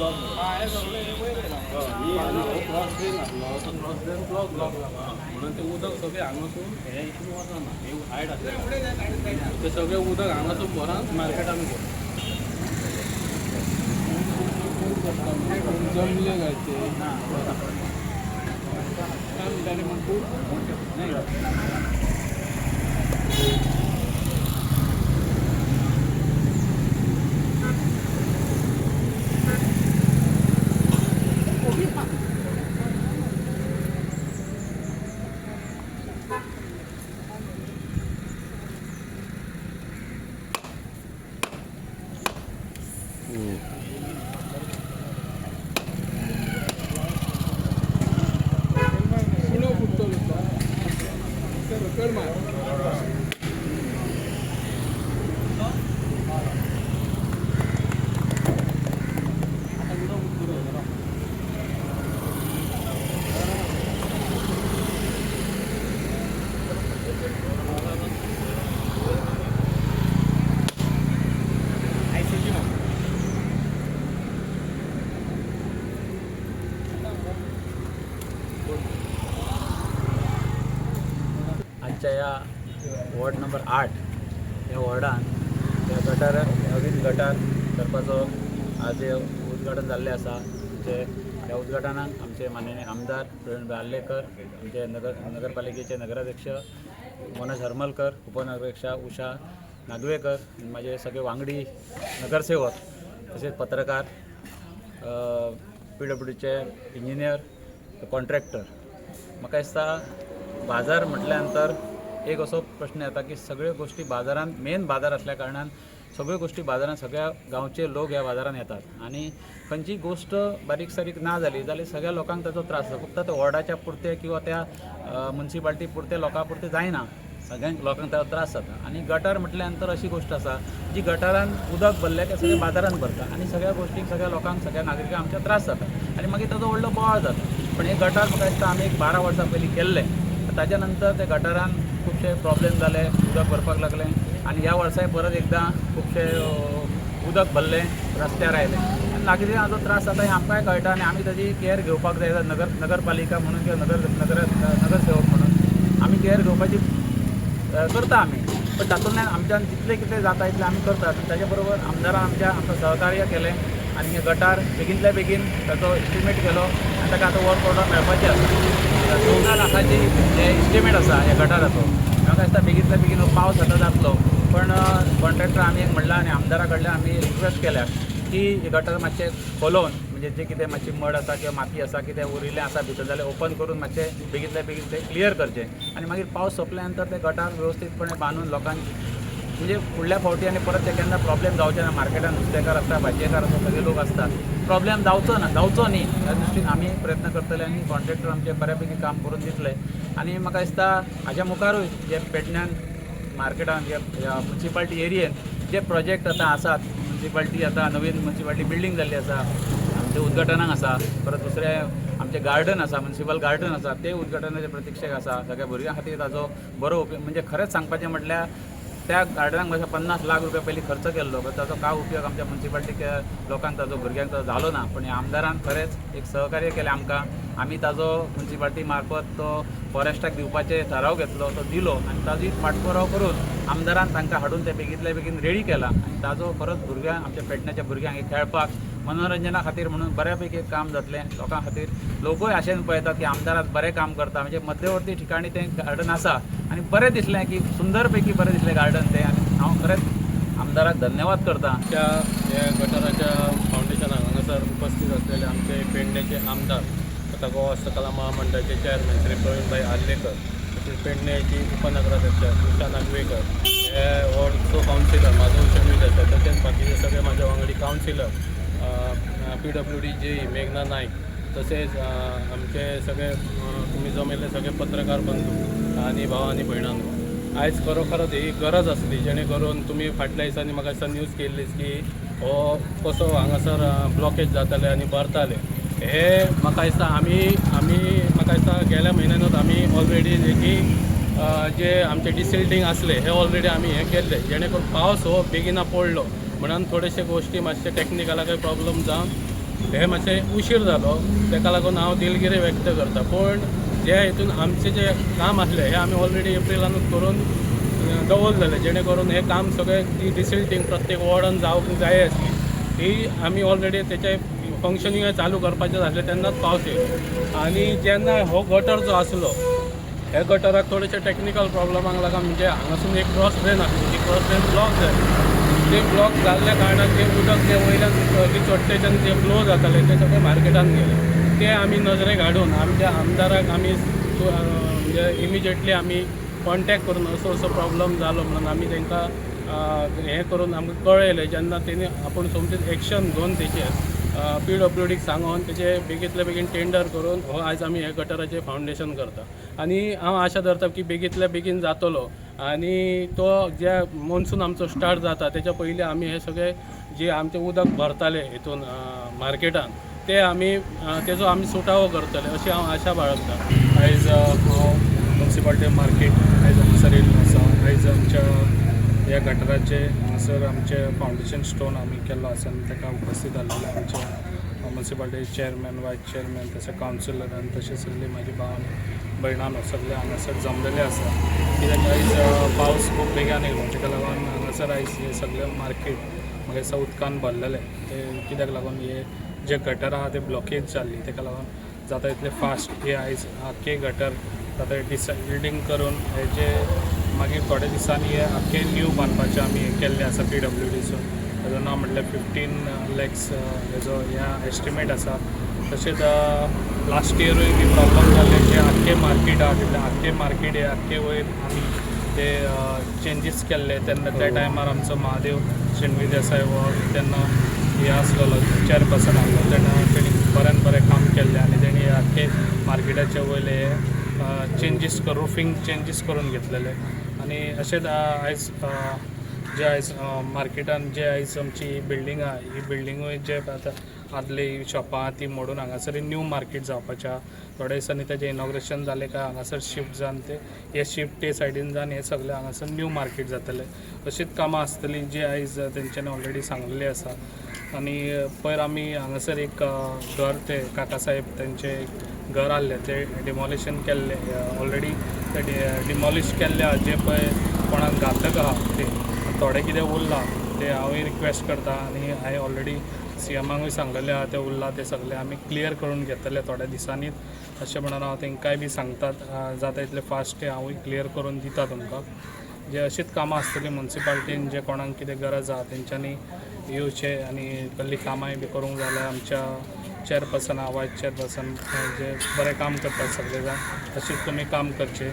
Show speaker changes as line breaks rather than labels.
हे सगळे cross drain आसलो तो क्रॉस ड्रेन ब्लॉक जाला म्हणून ते उदक सगळें हांगासून हे इतून वचना हे हायट आसलें ते सगळें उदक हांगासून भरोन मार्केटान जमले काय ते काय म्हणटाले म्हण तूं नाही
आमच्या या वॉर्ड नंबर 8 ह्या वॉर्डान त्या गटार नवीन गटार करपाचो आज उद्घाटन जाल्लें आसा. त्या उद्घाटनाक आमचे माननीय आमदार प्रवीण आल्लेकर, आमचे नगरपालिकेचे नगराध्यक्ष मनोज हरमलकर, उपनगराध्यक्षा उषा नागवेकर, माझे सगळे वांगडी नगरसेवक तसेच पत्रकार, PWDचे इंजिनियर, कॉन्ट्रॅक्टर. म्हाका दिसता बाजार म्हटल्यानंतर एक असो प्रश्न येता की सगळ्यो गोष्टी बाजारांत मेन बाजार असल्या कारणान सगळ्यो गोष्टी बाजारांत सगळ्या गांवचे लोक ह्या बाजारांत येतात आणि खंयची गोष्ट बारीक सारीक ना जाली जाल्यार सगळ्या लोकांक ताचो त्रास जाता. फक्त त्या वॉर्डाच्या पुरते किंवा त्या म्युन्सिपाल्टी पुरते लोकां पुरते जायना, सगळ्यांक लोकांक ताचो त्रास जाता. आणि गटार म्हटल्यानंतर अशी गोष्ट आसा जी गटारांत उदक भरलें तें सगळें बाजारांत भरता आणि सगळ्या गोष्टींक सगळ्या लोकांक सगळ्या नागरिकांक आमच्या त्रास जाता आणि मागीर ताचो व्हडलो बोवाळ जाता. पण हे गटार म्हाका दिसता आमी एक 12 वर्सां पयलीं केल्ले. ताच्या नंतर ते गटारान खुबशे प्रॉब्लेम जाले, उदक भरपाक लागलें आणि ह्या वर्साय परत एकदां खुबशे उदक भरलें, रस्त्यार आयलें आनी नागरिकांचो त्रास जाता हें आमकांय कळटा आणि आमी ताजी केअर घेवपाक जाय. नगरपालिका म्हणून किंवा नगरसेवक म्हणून आमी केअर घेवपाची करता आमी. पण तातूंतल्यान आमच्यान जितलें कितें जाता तितलें आमी करतात. ताचे बरोबर आमदारान आमकां सहकार्य केलें आणि हे गटार बेगिनतल्या बेगीन ताचो एस्टिमेट केलो आनी ताका आतां वर्क ऑर्डर मेळपाचें आसा. 14 लाखाची जे एस्टिमेट आसा ह्या गटाराचो. म्हाका दिसता बेगिनतल्या बेगीन हो पावस आतां जातलो. पण कॉन्ट्रॅक्टर आमी एक म्हणलां आनी आमदारा कडल्यान आमी रिक्वेस्ट केल्या की हे गटार मातशें खोलोवन म्हणजे जे कितें मातशी मड आसा किंवा माती आसा कितें उरिल्लें आसा भितर जाल्यार ओपन करून मातशें बेगिनतल्या बेगीन तें क्लियर करचें आणि मागीर पावस सोंपल्या नंतर ते गटार वेवस्थीतपणे बांदून लोकांक म्हणजे फुडल्या फावटी आनी परत ते केन्ना प्रॉब्लेम जावचे ना. मार्केटान नुस्तेकार आसता, भाजयेकार आसता, सगळे लोक आसतात. प्रॉब्लेम जावचो न्ही ह्या दृश्टीन आमी प्रयत्न करतले आणि कॉन्ट्रॅक्टर आमचे बऱ्यापैकी काम करून दितले. आणि म्हाका दिसता हाच्या मुखारूय जे पेडण्यान मार्केटान जे म्युन्सिपाल्टी एरियेन जे प्रोजेक्ट आतां आसात, म्युन्सिपाल्टी आतां नवीन म्युन्सिपाल्टी बिल्डींग जाल्ली आसा, आमचे उद्घाटनाक आसा. परत दुसरे आमचे गार्डन आसा, म्युन्सिपल गार्डन आसा, ते उद्घाटनाचे प्रतीक्षेक आसा. सगळ्या भुरग्यां खातीर ताजो बरो उपयोग म्हणजे खरेंच सांगपाचें म्हटल्यार त्या गार्डनाक मातशें 50 लाख रुपया पयलीं खर्च केल्लो. पण ताचो काय उपयोग आमच्या म्युन्सिपाल्टी लोकांक ताजो भुरग्यांक ताजो जालो ना. पण ह्या आमदारान खरेंच एक सहकार्य केलें आमकां. आमी ताजो म्युन्सिपाल्टी मार्फत तो फॉरेस्टाक दिवपाचे थाराव घेतलो, तो दिलो आणि ताजी पाठपुराव करून आमदारान तांकां हाडून ते बेगितल्या बेगीन रेडी केला आणि ताजो परत भुरग्यांक आमच्या पेडण्याच्या भुरग्यांक खेळपाक मनोरंजना खातीर म्हणून बऱ्यापैकी काम जातलें लोकां खातीर. लोकूय आशेन पळयतात की आमदाराक बरें काम करता. म्हणजे मध्यवर्ती ठिकाणी तें गार्डन आसा आणि बरें दिसलें की सुंदर पैकी बरें दिसलें गार्डन तें आनी हांव खरेंच आमदाराक धन्यवाद करता.
त्या हे गटाराच्या फावंडेशनाक हांगासर उपस्थित असलेले आमचे पेडणेचे आमदार, आता गोवा हस्तकला महामंडळाचे चेअरमॅन श्री प्रवीणभाई आल्लेकर, तसेच पेडणेची उपनगराध्यक्ष उषा नागवेकर, हे वॉर्डचो कावन्सिलर माझो शमील आसा, तसेच बाकीचे सगळे माझ्या वांगडी कावन्सिलर, PWD JE मेघना नाईक, तसेच आमचे सगळे तुम्ही जमयले सगळे पत्रकार बंधू आणि भाव आणि भयणांनो, आयज खरोखरच ही गरज आसली जेणे करून तुम्ही फाटल्या दिसांनी म्हाका दिसता न्यूज केल्लीच की हो कसो हांगासर ब्लॉकेज जाताले आनी भरताले. हे म्हाका दिसता आमी म्हाका दिसता गेल्या म्हयन्यांतूच आमी ऑलरेडी की जे आमचे डिसिल्टींग आसले हे ऑलरेडी आमी हे केल्ले जेणे करून पावस हो बेगिना पडलो म्हणून थोडेशे गोष्टी मातशे टॅक्निकलाकय प्रॉब्लम जावन हे मातशें उशीर जालो, ताका लागून हांव दिलगिरी व्यक्त करता. पण जे हितून आमचें जें काम आसलें हें आमी ऑलरेडी एप्रिलानूच करून दवरलेलें, जेणे करून हें काम सगळें ती डिसिल्टींग प्रत्येक वॉर्डान जावंक जाय आसली ही आमी ऑलरेडी तेचे फंक्शनींग चालू करपाचें जालें तेन्नाच पावस आनी जेन्ना हो गटर जो आसलो ह्या गटराक थोडेशे टॅक्निकल प्रॉब्लमाक लागून म्हणजे हांगासून एक क्रॉस ड्रेन आसली, ती क्रॉस ड्रेन ब्लॉक जाली. ते ब्लॉक जाल्ल्या कारणान ते उदक जे वयल्यान चोडटेच्यान जे फ्लो जाताले ते सगळे मार्केटान गेले. ते आमी नजरेक हाडून आमच्या आमदाराक आमी म्हणजे इमिजिएटली आमी कॉन्टॅक्ट करून असो प्रॉब्लम जालो म्हणून आमी तांकां हें करून आमकां कळयलें. जेन्ना तेणी आपूण सोमतीच एक्शन घेवन तेचेर PWDक सांगून तेचे बेगींतल्या बेगीन टेंडर करून हो आयज आमी हे गटराचें फावंडेशन करता. आनी हांव आशा धरता की बेगींतल्या बेगीन जातलो आनी तो जे मॉन्सून आमचो स्टार्ट जाता तेच्या पयलीं आमी हे सगळे जे आमचें उदक भरताले हितून मार्केटान ते आमी तेजो आमी सुटावो करतले अशी हांव आशा बाळगता.
आयज हांव म्युन्सिपाल्टी मार्केट आयज हांगासर येयल्लो आसा. आयज आमच्या ह्या गटराचे हांगासर आमचे फावंडेशन स्टोन आमी केल्लो आसा आनी ताका उपस्थित जाल्लेले आमचे म्युन्सिपाल्टी चेअरमॅन, वायस चेअरमॅन, तशें कावन्सिलर आनी तशें सगळीं म्हाजी भाव आनी भयणानो सगळे हांगासर जमलेले आसा. कित्याक आयज पावस खूब बेगीन येयलो ताका लागून हांगासर आयज हे सगळे मार्केट म्हाका दिसता उदकान भरलेले. ते कित्याक लागून हे जे गटर आहा ते ब्लॉकेज जाल्ली ताका लागून जाता तितले फास्ट हे आयज आख्खे गटर जाता डिसायडिंग करून हेजे मागीर थोड्या दिसांनी हे आख्खे न्यू बांदपाचें आमी हें केल्लें आसा PWDसून. ताजो नांव म्हटल्यार 15 lakhs हेजो ह्या एस्टिमेट आसा. तशेंच लास्ट इयरूय बी प्रॉब्लम जाल्ले जे आख्खे मार्केट आहा तितले आख्खे मार्केट हे आख्खे वयर आमी ते चेंजीस केल्ले. तेन्ना त्या टायमार आमचो महादेव शेणवी देसाय हो तेन्ना हे आसलेलो चेअरपर्सन आसलो. तेन्ना तेणी बरें काम केल्लें आनी तेणी आख्खे मार्केटाचे वयले चेंजीस रुफींग चेंजीस करून घेतलेले. आनी अशेंच आयज जे आयज मार्केटान जे आयज आमची बिल्डींग आहा ही बिल्डींगूय जे आतां आदली शॉपां ती मोडून हांगासर न्यू मार्केट जावपाचें आहा. थोड्या दिसांनी तेजें इनॉग्रेशन जालें काय हांगासर शिफ्ट जावन हे शिफ्ट ते सायडीन जावन हे सगळे हांगासर न्यू मार्केट जातलें. अशीच कामां आसतलीं जी आयज तेंच्यांनी ऑलरेडी सांगलेली आसा. आनी पयर आमी हांगासर एक घर ते काका साहेब तेंचें घर आहलें ते डिमॉलिशन केल्लें ऑलरेडी ते डिमॉलिश केल्ले आहा. जे पळय कोणाक घातक आहा ते थोडें कितें उरलां ते हांवूय रिक्वेस्ट करता आनी हांवें ऑलरेडी CMाकूय सांगलेलें आहा ते उरलां ते सगळे आमी क्लियर करून घेतले थोड्या दिसांनीच अशें म्हणून हांव तांकांय बी सांगतात जाता तितले फास्ट ते हांवूय क्लियर करून दिता तुमकां. जे अशीच कामां आसतलीं म्युन्सिपाल्टीन जे कोणाक कितें गरज आहा तेंच्यांनी येवचें आनी कसलीं कामांय बी करूंक जाल्यार आमच्या चेअरपर्सन आहा वायस चेअरपर्सन जे बरें काम करतात सगळे जाण तशीच तुमी काम करचें.